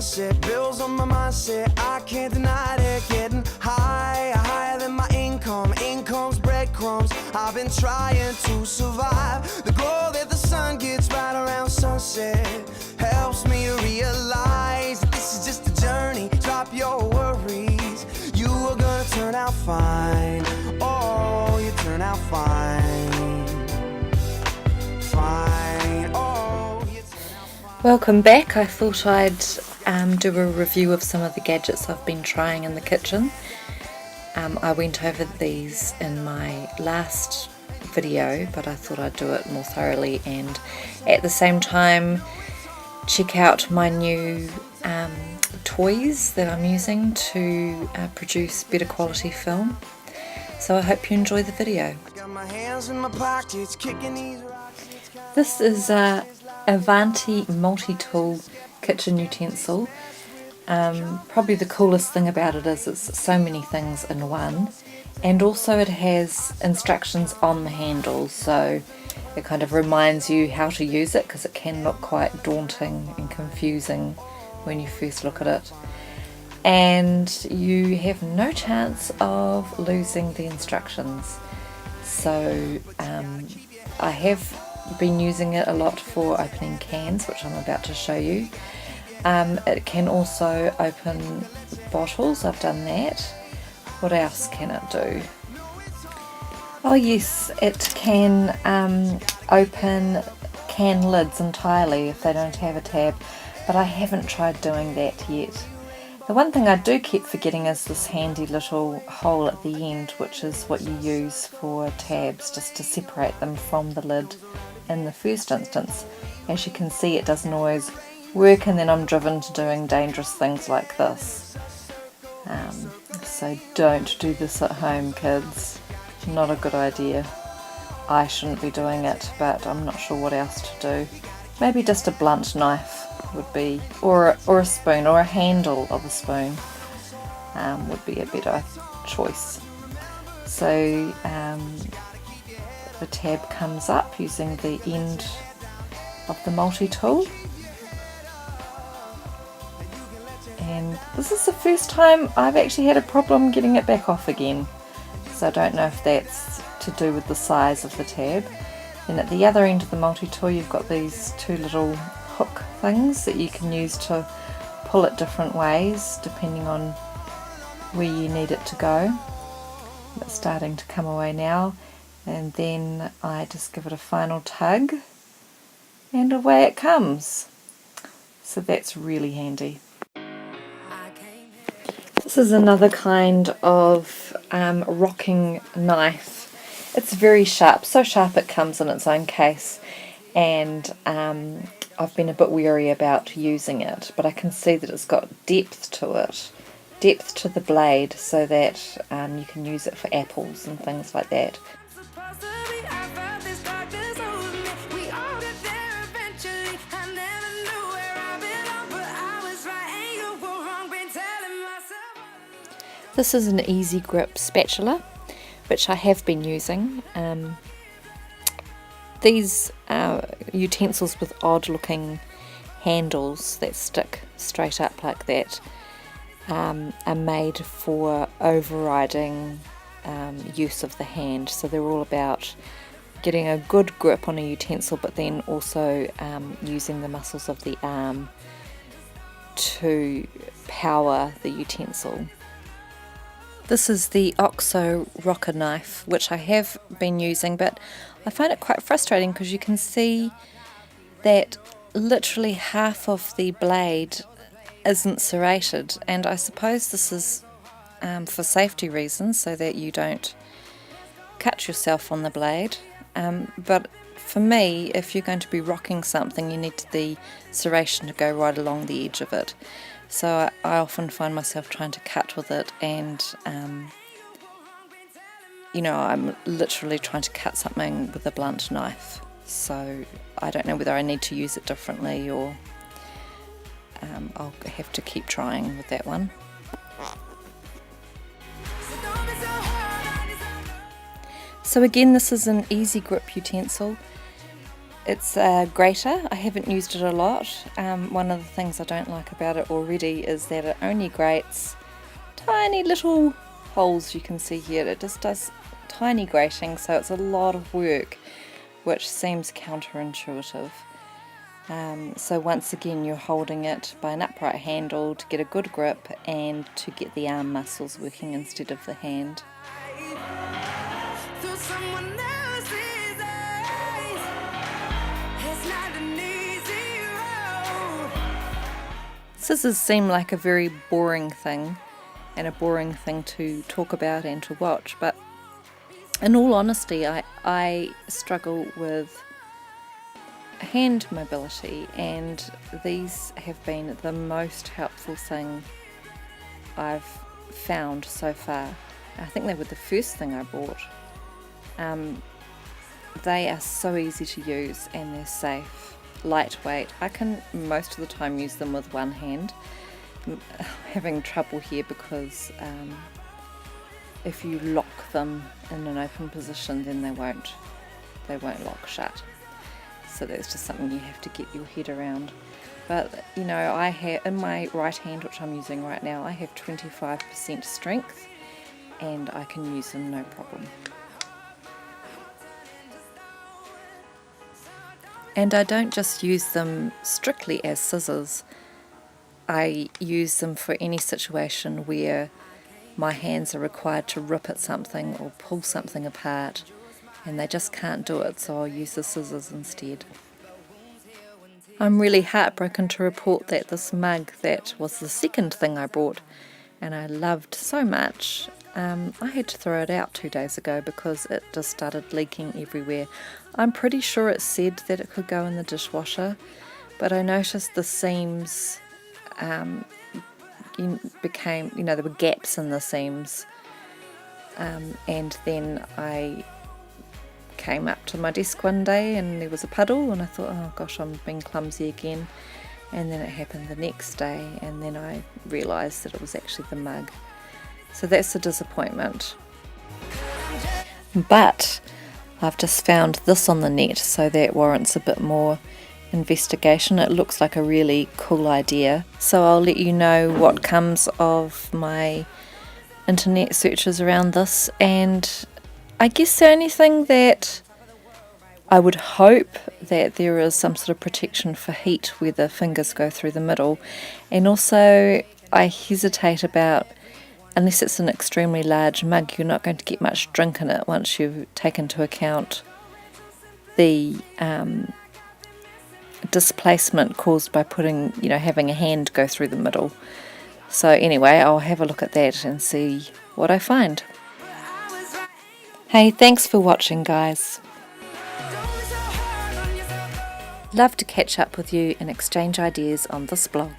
sunset, bills on my mindset, I can't deny it. Getting higher, higher than my income, income's breadcrumbs. I've been trying to survive. The glow that the sun gets right around sunset helps me realize that this is just a journey. Drop your worries, you are gonna turn out fine. Oh, you turn out fine. Fine, oh, you turn out fine. Welcome back. I thought I'd do a review of some of the gadgets I've been trying in the kitchen. I went over these in my last video, but I thought I'd do it more thoroughly and at the same time check out my new toys that I'm using to produce better quality film. So I hope you enjoy the video. This is a Avanti multi-tool kitchen utensil. Probably the coolest thing about it is it's so many things in one, and also it has instructions on the handle, so it kind of reminds you how to use it, because it can look quite daunting and confusing when you first look at it, and you have no chance of losing the instructions. So I have been using it a lot for opening cans, which I'm about to show you. It can also open bottles, I've done that. What else can it do? Oh yes, it can open can lids entirely if they don't have a tab, but I haven't tried doing that yet. The one thing I do keep forgetting is this handy little hole at the end, which is what you use for tabs, just to separate them from the lid in the first instance. As you can see, it doesn't always work, and then I'm driven to doing dangerous things like this. So don't do this at home, kids. Not a good idea. I shouldn't be doing it, but I'm not sure what else to do. Maybe just a blunt knife would be, or a spoon, or a handle of a spoon would be a better choice. So the tab comes up using the end of the multi-tool, and this is the first time I've actually had a problem getting it back off again, so I don't know if that's to do with the size of the tab. And at the other end of the multi-tool you've got these two little hook things that you can use to pull it different ways depending on where you need it to go. It's starting to come away now, and then I just give it a final tug and away it comes. So that's really handy. This is another kind of rocking knife. It's very sharp, so sharp it comes in its own case, and I've been a bit wary about using it, but I can see that it's got depth to it, depth to the blade, so that you can use it for apples and things like that. This is an easy grip spatula, which I have been using. These utensils with odd looking handles that stick straight up like that are made for overriding use of the hand. So they're all about getting a good grip on a utensil, but then also using the muscles of the arm to power the utensil. This is the OXO rocker knife, which I have been using, but I find it quite frustrating because you can see that literally half of the blade isn't serrated, and I suppose this is for safety reasons, so that you don't cut yourself on the blade. But for me, if you're going to be rocking something, you need the serration to go right along the edge of it. So I often find myself trying to cut with it, and I'm literally trying to cut something with a blunt knife. So I don't know whether I need to use it differently, or I'll have to keep trying with that one. So again, this is an easy grip utensil. It's a grater. I haven't used it a lot. One of the things I don't like about it already is that it only grates tiny little holes you can see here. It just does tiny grating, so it's a lot of work, which seems counterintuitive. So once again, you're holding it by an upright handle to get a good grip and to get the arm muscles working instead of the hand. Through someone else's eyes, it's not an easy road. Scissors seem like a very boring thing, and a boring thing to talk about and to watch, but in all honesty, I struggle with hand mobility, and these have been the most helpful thing I've found so far. I think they were the first thing I bought. They are so easy to use and they're safe, lightweight. I can most of the time use them with one hand. I'm having trouble here because if you lock them in an open position, then they won't lock shut. So that's just something you have to get your head around. But you know, I have in my right hand, which I'm using right now, I have 25% strength, and I can use them no problem. And I don't just use them strictly as scissors. I use them for any situation where my hands are required to rip at something or pull something apart, and they just can't do it, so I'll use the scissors instead. I'm really heartbroken to report that this mug that was the second thing I bought and I loved so much, I had to throw it out 2 days ago because it just started leaking everywhere. I'm pretty sure it said that it could go in the dishwasher, but I noticed the seams there were gaps in the seams, and then I came up to my desk one day and there was a puddle, and I thought, oh gosh, I'm being clumsy again. And then it happened the next day, and then I realised that it was actually the mug. So that's a disappointment. But I've just found this on the net, so that warrants a bit more investigation. It looks like a really cool idea. So I'll let you know what comes of my internet searches around this, and I guess the only thing that I would hope that there is some sort of protection for heat where the fingers go through the middle, and also I hesitate about, unless it's an extremely large mug, you're not going to get much drink in it once you've taken into account the displacement caused by having a hand go through the middle. So anyway, I'll have a look at that and see what I find. Hey, thanks for watching, guys. Love to catch up with you and exchange ideas on this blog.